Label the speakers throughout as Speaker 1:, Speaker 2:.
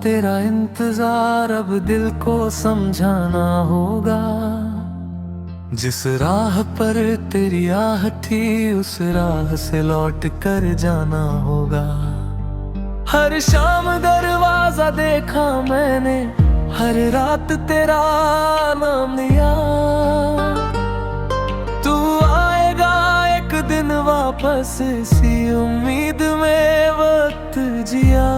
Speaker 1: तेरा इंतजार अब दिल को समझाना होगा। जिस राह पर तेरी आह थी उस राह से लौट कर जाना होगा। हर शाम दरवाजा देखा मैंने, हर रात तेरा नाम लिया। तू आएगा एक दिन वापस, इसी उम्मीद में वक्त जिया।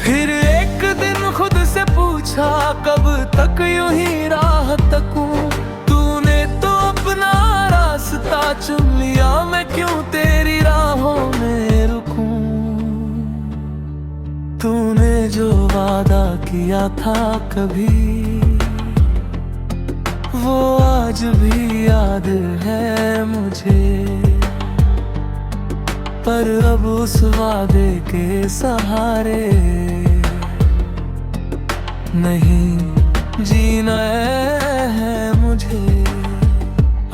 Speaker 1: फिर एक दिन खुद से पूछा कब तक यूं ही राह तकूं। तूने तो अपना रास्ता चुन लिया, मैं क्यों तेरी राहों में रुकूं। तूने जो वादा किया था कभी, वो आज भी याद है मुझे। पर अब उस वादे के सहारे नहीं जीना है मुझे।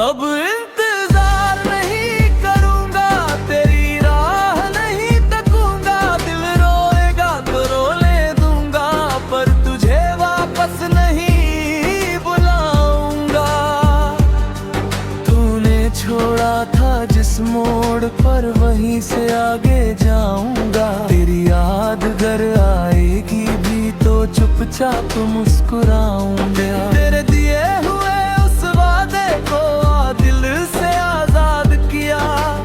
Speaker 1: अब इंतजार नहीं करूंगा, तेरी राह नहीं तकूंगा। दिल रोएगा तो रोने दूंगा, पर तुझे वापस नहीं बुलाऊंगा। तूने छोड़ा था जिस मोड़ पर, वहीं से आगे जाऊंगा। तेरी याद घर आएगी भी तो चुपचाप मुस्कुराऊंगा। तेरे दिए हुए उस वादे को दिल से आजाद किया।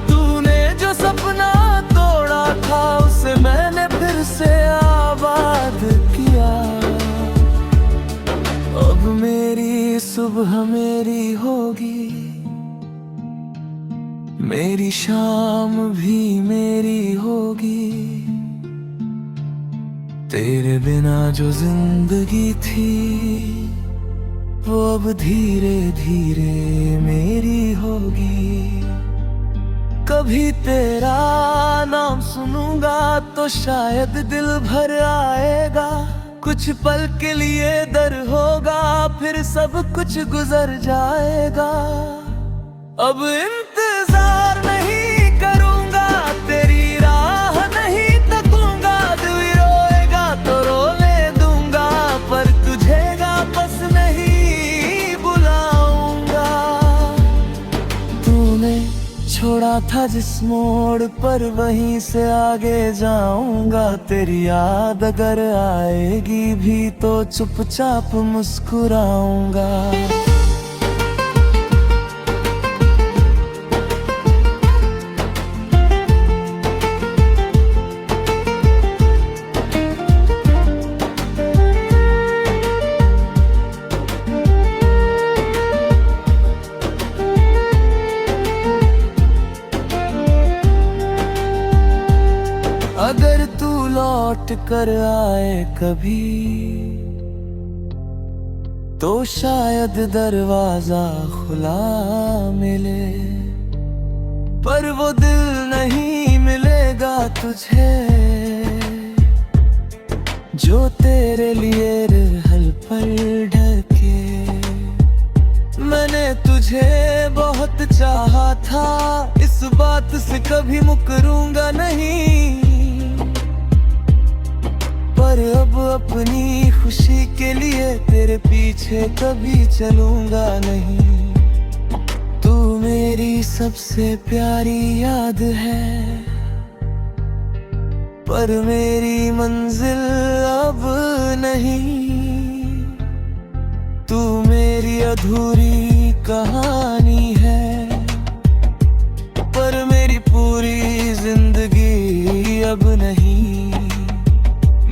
Speaker 1: तूने जो सपना तोड़ा था उसे मैंने फिर से आबाद किया। अब मेरी सुबह मेरी होगी, मेरी शाम भी मेरी होगी। तेरे बिना जो जिंदगी थी वो अब धीरे धीरे मेरी होगी। कभी तेरा नाम सुनूंगा तो शायद दिल भर आएगा। कुछ पल के लिए डर होगा, फिर सब कुछ गुजर जाएगा। अब इंतजार नहीं करूंगा, तेरी राह नहीं तकूंगा। दिल रोएगा तो रोने दूंगा, पर तुझे वापस नहीं बुलाऊंगा। तूने छोड़ा था जिस मोड़ पर, वहीं से आगे जाऊंगा। तेरी याद अगर आएगी भी तो चुपचाप मुस्कुराऊंगा। अगर तू लौट कर आए कभी तो शायद दरवाजा खुला मिले। पर वो दिल नहीं मिलेगा तुझे जो तेरे लिए रहल पर ढके। मैंने तुझे बहुत चाहा था, इस बात से कभी मुकरूंगा नहीं। पर अब अपनी खुशी के लिए तेरे पीछे कभी चलूंगा नहीं। तू मेरी सबसे प्यारी याद है, पर मेरी मंजिल अब नहीं। तू मेरी अधूरी कहानी है, पर मेरी पूरी जिंदगी अब नहीं।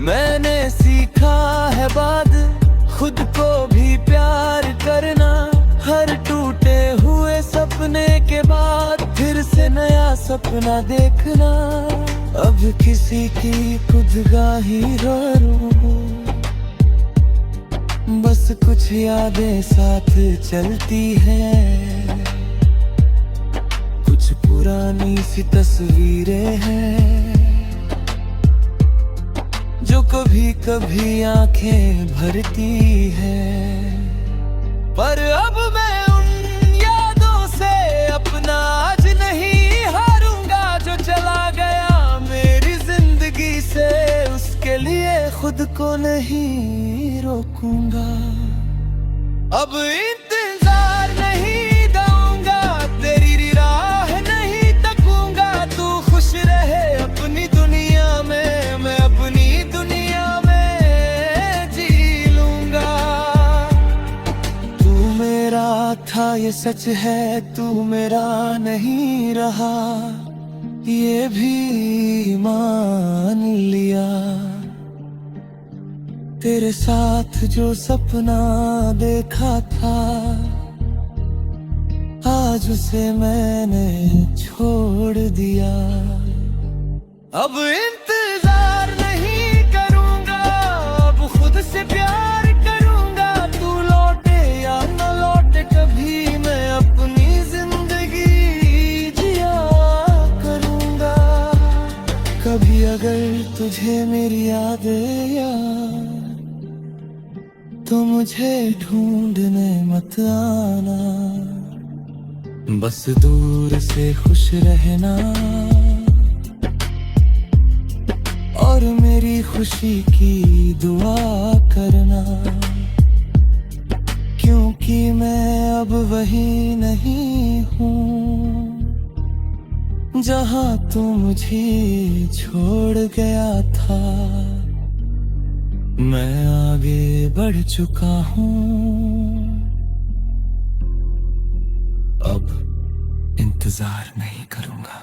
Speaker 1: मैंने सीखा है बाद खुद को भी प्यार करना। हर टूटे हुए सपने के बाद फिर से नया सपना देखना। अब किसी की खुदगाही रो बस कुछ यादें साथ चलती हैं। कुछ पुरानी सी तस्वीरें हैं जो कभी कभी आंखें भरती है। पर अब मैं उन यादों से अपना आज नहीं हारूंगा। जो चला गया मेरी जिंदगी से उसके को नहीं रोकूंगा। अब इंतजार नहीं दूंगा, तेरी राह नहीं तकूंगा। तू खुश रहे अपनी दुनिया में, मैं अपनी दुनिया में जी लूंगा। तू मेरा था ये सच है, तू मेरा नहीं रहा ये भी मान लिया। तेरे साथ जो सपना देखा था, आज उसे मैंने छोड़ दिया। अब इंतजार नहीं करूंगा, अब खुद से प्यार करूंगा। तू लौटे या न लौटे कभी, मैं अपनी जिंदगी जिया करूंगा। कभी अगर तुझे मेरी यादें याद, तो मुझे ढूंढने मत आना। बस दूर से खुश रहना और मेरी खुशी की दुआ करना। क्योंकि मैं अब वही नहीं हूँ जहाँ तू मुझे छोड़ गया था। मैं आगे बढ़ चुका हूँ, अब इंतजार नहीं करूँगा।